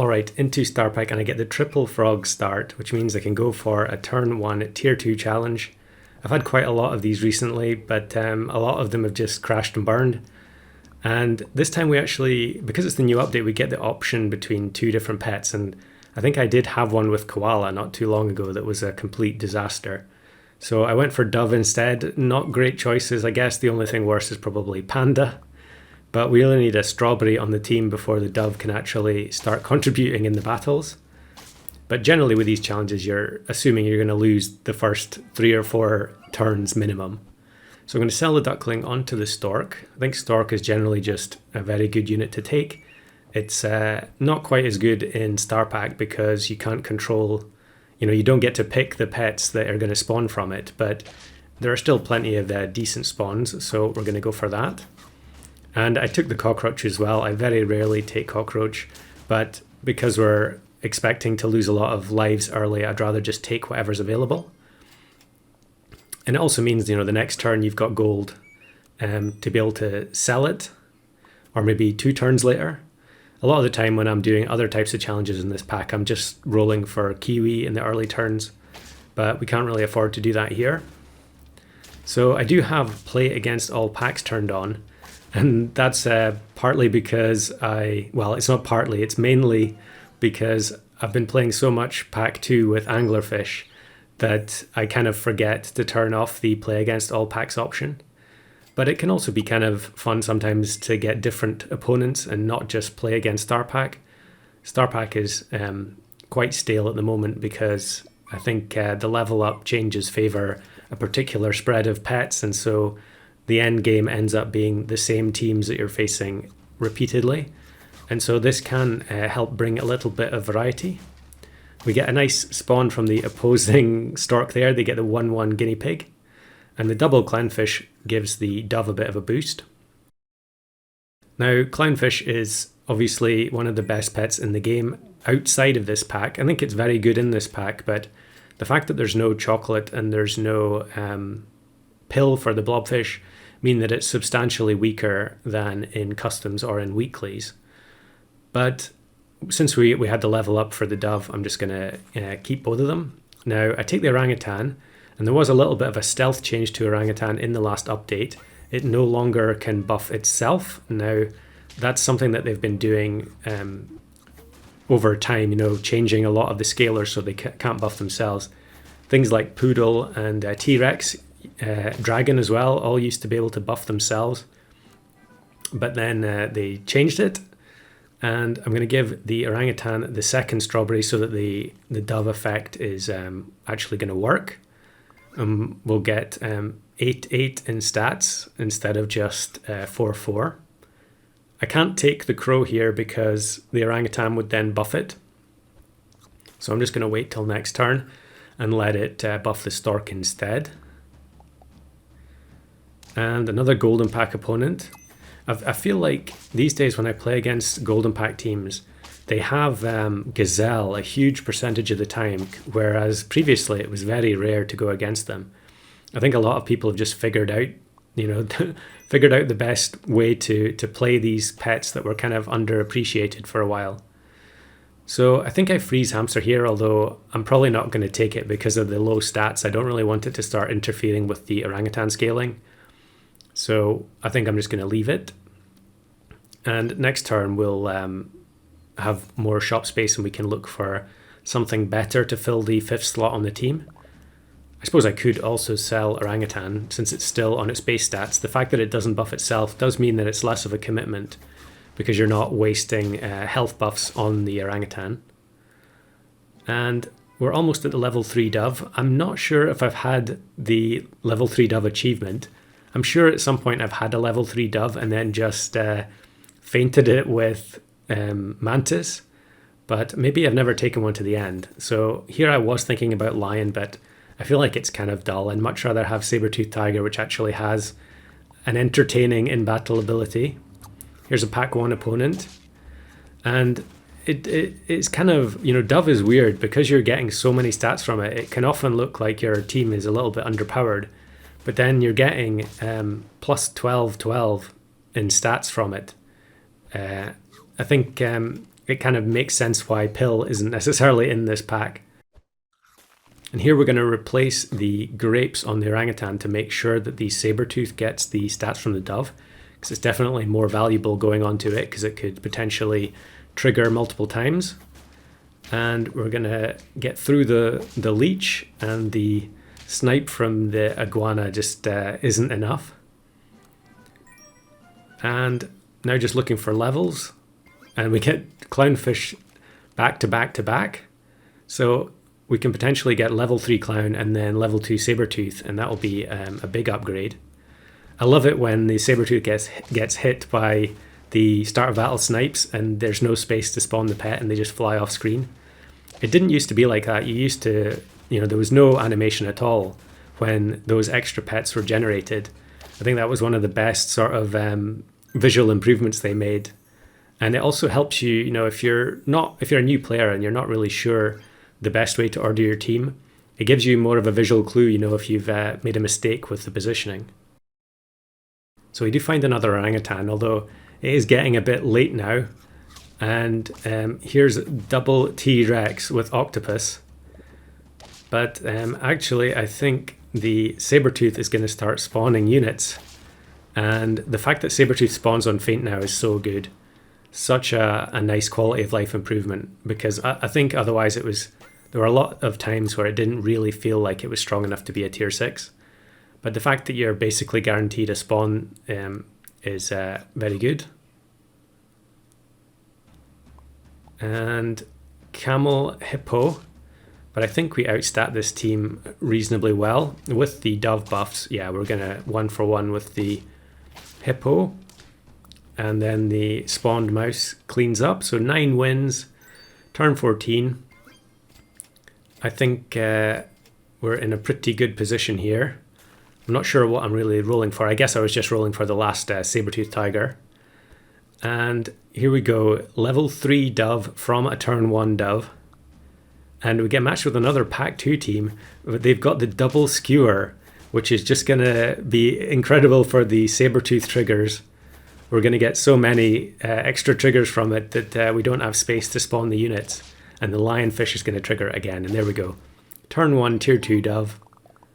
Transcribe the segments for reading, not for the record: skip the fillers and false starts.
All right, into Star Pack, and I get the triple frog start, which means I can go for a turn 1 tier 2 challenge. I've had quite a lot of these recently, but a lot of them have just crashed and burned. And this time we actually, because it's the new update, we get the option between two different pets. And I think I did have one with Koala not too long ago that was a complete disaster. So I went for Dove instead. Not great choices. I guess the only thing worse is probably Panda. But we really need a Strawberry on the team before the Dove can actually start contributing in the battles. But generally with these challenges, you're assuming you're going to lose the first 3 or 4 turns minimum. So I'm going to sell the Duckling onto the Stork. I think Stork is generally just a very good unit to take. It's not quite as good in Star Pack because you can't control, you don't get to pick the pets that are going to spawn from it, but there are still plenty of decent spawns, so we're going to go for that. And I took the Cockroach as well. I very rarely take Cockroach, but because we're expecting to lose a lot of lives early, I'd rather just take whatever's available. And it also means, the next turn you've got gold to be able to sell it, or maybe 2 turns later. A lot of the time when I'm doing other types of challenges in this pack, I'm just rolling for Kiwi in the early turns, but we can't really afford to do that here. So I do have play against all packs turned on, and that's partly because it's not partly, it's mainly because I've been playing so much Pack 2 with Anglerfish that I kind of forget to turn off the play against all packs option. But it can also be kind of fun sometimes to get different opponents and not just play against Star Pack. Star Pack is quite stale at the moment because I think the level up changes favour a particular spread of pets, and so the end game ends up being the same teams that you're facing repeatedly. And so this can help bring a little bit of variety. We get a nice spawn from the opposing Stork there. They get the 1/1 guinea pig. And the double Clownfish gives the Dove a bit of a boost. Now, Clownfish is obviously one of the best pets in the game outside of this pack. I think it's very good in this pack, but the fact that there's no chocolate and there's no pill for the blobfish mean that it's substantially weaker than in customs or in weeklies. But since we had to level up for the Dove, I'm just going to keep both of them. Now, I take the Orangutan, and there was a little bit of a stealth change to Orangutan in the last update. It no longer can buff itself. Now, that's something that they've been doing over time, changing a lot of the scalers so they can't buff themselves. Things like Poodle and T-Rex, Dragon as well, all used to be able to buff themselves. But then they changed it. And I'm going to give the Orangutan the second Strawberry so that the Dove effect is actually going to work. We'll get 8/8 in stats instead of just 4/4. I can't take the Crow here because the Orangutan would then buff it. So I'm just going to wait till next turn and let it buff the Stork instead. And another Golden Pack opponent. I feel like these days when I play against Golden Pack teams, they have Gazelle a huge percentage of the time, whereas previously it was very rare to go against them. I think a lot of people have just figured out, figured out the best way to play these pets that were kind of underappreciated for a while. So I think I freeze Hamster here, although I'm probably not going to take it because of the low stats. I don't really want it to start interfering with the Orangutan scaling. So I think I'm just going to leave it. And next turn we'll have more shop space and we can look for something better to fill the 5th slot on the team. I suppose I could also sell Orangutan since it's still on its base stats. The fact that it doesn't buff itself does mean that it's less of a commitment because you're not wasting health buffs on the Orangutan. And we're almost at the level 3 Dove. I'm not sure if I've had the level 3 Dove achievement. I'm sure at some point I've had a level 3 Dove and then just fainted it with Mantis, but maybe I've never taken one to the end. So here I was thinking about Lion, but I feel like it's kind of dull. I'd much rather have Saber-Tooth Tiger, which actually has an entertaining in-battle ability. Here's a Pack 1 opponent. And it's kind of, Dove is weird because you're getting so many stats from it. It can often look like your team is a little bit underpowered, but then you're getting plus 12 in stats from it. I think it kind of makes sense why Pill isn't necessarily in this pack. And here we're going to replace the grapes on the orangutan to make sure that the Sabertooth gets the stats from the dove, because it's definitely more valuable going onto it because it could potentially trigger multiple times. And we're going to get through the leech, and the snipe from the iguana just isn't enough. And now just looking for levels, and we get clownfish back to back to back. So we can potentially get level 3 clown and then level 2 Sabertooth, and that will be a big upgrade. I love it when the Sabertooth gets hit by the start of battle snipes and there's no space to spawn the pet and they just fly off screen. It didn't used to be like that. You used to, there was no animation at all when those extra pets were generated. I think that was one of the best sort of visual improvements they made. And it also helps you, if you're a new player and you're not really sure the best way to order your team, it gives you more of a visual clue, if you've made a mistake with the positioning. So we do find another orangutan, although it is getting a bit late now. And here's double T-Rex with octopus. But actually, I think the Sabertooth is going to start spawning units. And the fact that Sabertooth spawns on Feint now is so good. Such a nice quality of life improvement, because I think otherwise there were a lot of times where it didn't really feel like it was strong enough to be a tier 6. But the fact that you're basically guaranteed a spawn is very good. And camel hippo, but I think we outstat this team reasonably well with the dove buffs. Yeah, we're gonna 1-for-1 with the hippo, and then the spawned mouse cleans up. So 9 wins, turn 14. I think we're in a pretty good position here. I'm not sure what I'm really rolling for. I guess I was just rolling for the last Sabertooth tiger. And here we go, level 3 dove from a turn 1 dove. And we get matched with another pack 2 team. They've got the double skewer, which is just going to be incredible for the Sabertooth triggers. We're going to get so many extra triggers from it that we don't have space to spawn the units. And the lionfish is going to trigger again. And there we go. Turn 1, tier 2 dove.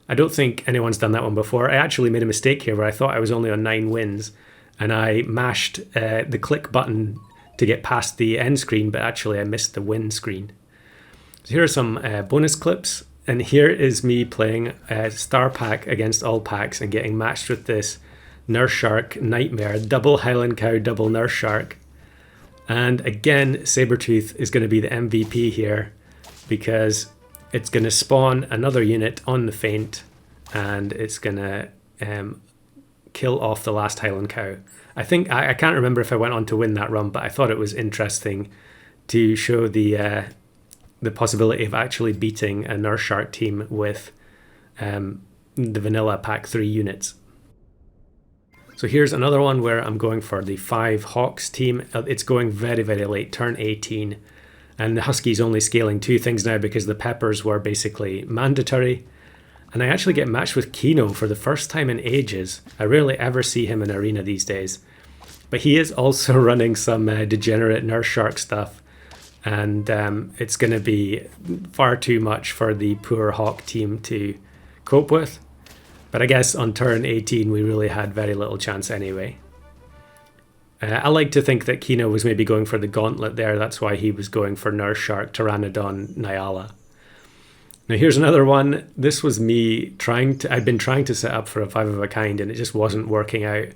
I don't think anyone's done that one before. I actually made a mistake here where I thought I was only on 9 wins. And I mashed the click button to get past the end screen, but actually I missed the win screen. So here are some bonus clips. And here is me playing a star pack against all packs and getting matched with this Nurse Shark Nightmare. Double Highland Cow, double Nurse Shark. And again, Sabertooth is going to be the MVP here because it's going to spawn another unit on the Feint and it's going to kill off the last Highland Cow. I think, I can't remember if I went on to win that run, but I thought it was interesting to show the possibility of actually beating a Nurse Shark team with the vanilla pack 3 units. So here's another one where I'm going for the 5 Hawks team. It's going very, very late, turn 18. And the Husky's only scaling 2 things now because the peppers were basically mandatory. And I actually get matched with Kino for the first time in ages. I rarely ever see him in arena these days. But he is also running some degenerate Nurse Shark stuff. And it's going to be far too much for the poor Hawk team to cope with. But I guess on turn 18, we really had very little chance anyway. I like to think that Kino was maybe going for the gauntlet there. That's why he was going for Nurse Shark, Pteranodon, Nyala. Now here's another one. This was me I'd been trying to set up for a 5 of a kind and it just wasn't working out.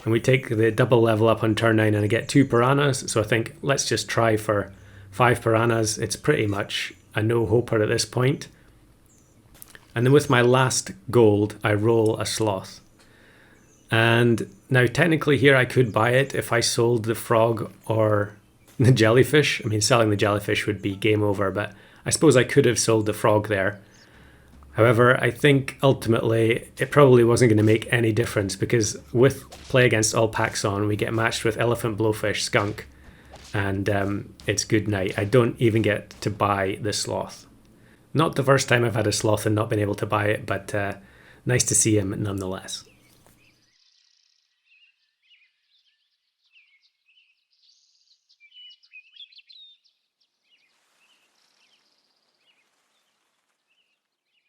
And we take the double level up on turn 9 and I get 2 piranhas. So I think let's just try for 5 piranhas. It's pretty much a no-hoper at this point. And then with my last gold, I roll a sloth. And now technically here I could buy it if I sold the frog or the jellyfish. I mean, selling the jellyfish would be game over, but I suppose I could have sold the frog there. However, I think ultimately it probably wasn't going to make any difference because with play against all packs on, we get matched with elephant, blowfish, skunk, and it's good night. I don't even get to buy the sloth. Not the first time I've had a sloth and not been able to buy it, but nice to see him nonetheless.